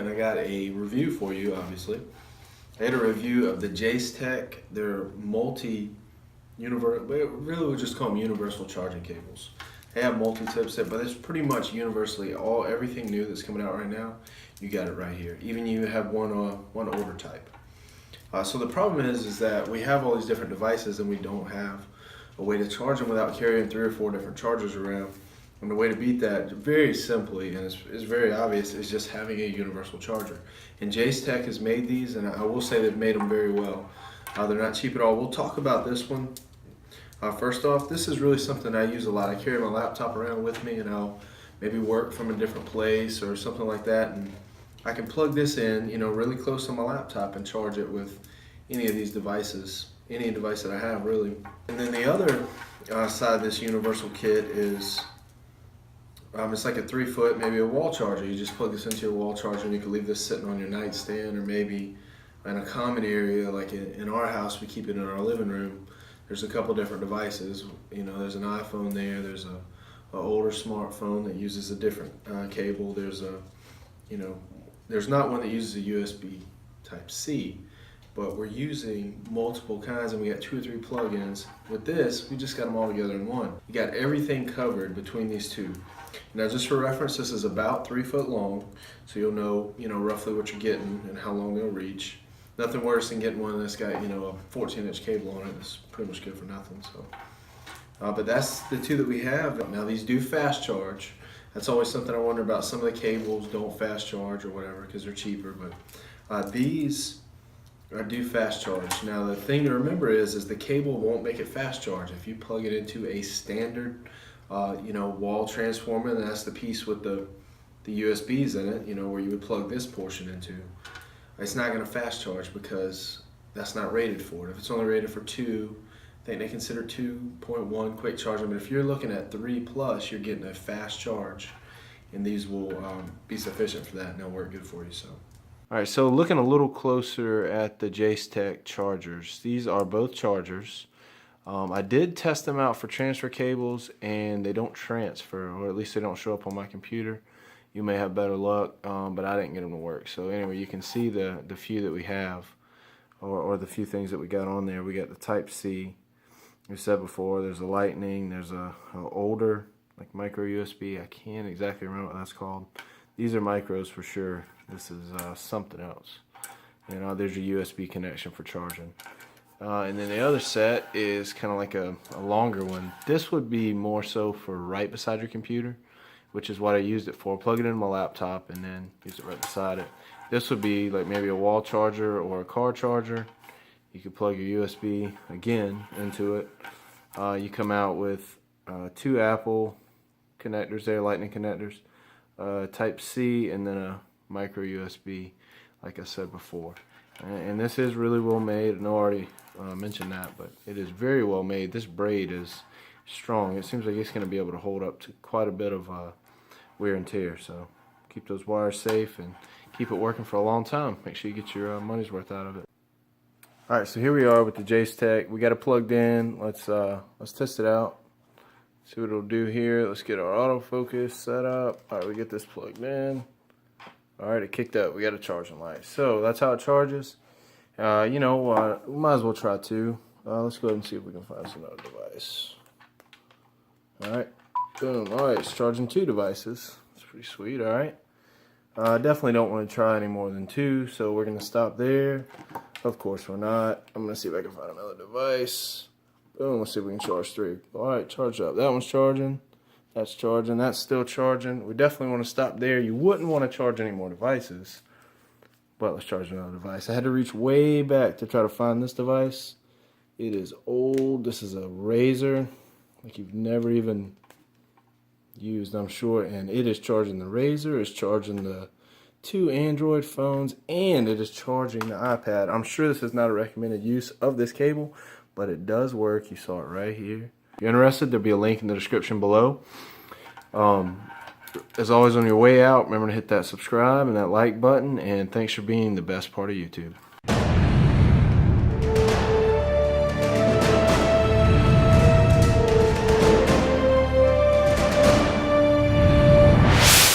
and I got a review for you, obviously. I had a review of the Jastek. They're multi-universal, really we just call them universal charging cables. They have multi-tips, but it's pretty much universally everything new that's coming out right now. You got it right here. Even you have one order type. So the problem is that we have all these different devices and we don't have a way to charge them without carrying 3 or 4 different chargers around. And the way to beat that, very simply, and it's very obvious, is just having a universal charger. And Jastek has made these, and I will say they've made them very well. They're not cheap at all. We'll talk about this one. First off, this is really something I use a lot. I carry my laptop around with me, and I'll maybe work from a different place or something like that, and I can plug this in, really close to my laptop and charge it with any of these devices, any device that I have, really. And then the other side of this universal kit is it's like a 3-foot, maybe a wall charger. You just plug this into your wall charger and you can leave this sitting on your nightstand, or maybe in a common area, like in our house, we keep it in our living room. There's a couple different devices. There's an iPhone there, there's a older smartphone that uses a different cable. There's there's not one that uses a USB Type-C, but we're using multiple kinds, and we got 2 or 3 plugins. With this, we just got them all together in one. You got everything covered between these two. Now, just for reference, this is about 3 foot long, so you'll know, roughly what you're getting and how long they'll reach. Nothing worse than getting one that's got, a 14-inch cable on it. It's pretty much good for nothing. So, but that's the 2 that we have. Now, these do fast charge. That's always something I wonder about. Some of the cables don't fast charge or whatever because they're cheaper, but these do fast charge. Now, the thing to remember is the cable won't make it fast charge. If you plug it into a standard wall transformer, and that's the piece with the USBs in it, where you would plug this portion into, it's not going to fast charge because that's not rated for it. If it's only rated for 2, I think they consider 2.1 quick charging, but if you're looking at 3+, you're getting a fast charge, and these will be sufficient for that, and they'll work good for you. So. All right, so looking a little closer at the Jastek chargers, these are both chargers. I did test them out for transfer cables, and they don't transfer, or at least they don't show up on my computer. You may have better luck, but I didn't get them to work. So anyway, you can see the few that we have, or the few things that we got on there. We got the Type-C. We said before, there's a Lightning, there's a older, like micro USB. I can't exactly remember what that's called. These are micros for sure. This is something else. There's your USB connection for charging. And then the other set is kind of like a longer one. This would be more so for right beside your computer, which is what I used it for. Plug it into my laptop and then use it right beside it. This would be like maybe a wall charger or a car charger. You could plug your USB again into it. You come out with 2 Apple connectors there, Lightning connectors, Type-C, and then a micro USB, like I said before. And this is really well made. I know I already mentioned that, but it is very well made. This braid is strong. It seems like it's going to be able to hold up to quite a bit of wear and tear. So keep those wires safe and keep it working for a long time. Make sure you get your money's worth out of it. All right, so here we are with the Jastek. We got it plugged in. Let's test it out. See what it'll do here. Let's get our autofocus set up. All right, we get this plugged in. All right, it kicked up. We got a charging light. So that's how it charges. We might as well try 2. Let's go ahead and see if we can find some other device. All right, boom. All right, it's charging 2 devices. That's pretty sweet. All right. Definitely don't want to try any more than 2, so we're going to stop there. Of course we're not. I'm going to see if I can find another device. Boom, let's see if we can charge 3. All right, charge up. That one's charging. That's charging. That's still charging. We definitely want to stop there. You wouldn't want to charge any more devices, but let's charge another device. I had to reach way back to try to find this device. It is old. This is a Razor, like you've never even used, I'm sure, and it is charging the Razor, it's charging the 2 Android phones, and it is charging the iPad. I'm sure this is not a recommended use of this cable, but it does work. You saw it right here. If you're interested, there'll be a link in the description below. As always, on your way out, remember to hit that subscribe and that like button, and thanks for being the best part of YouTube.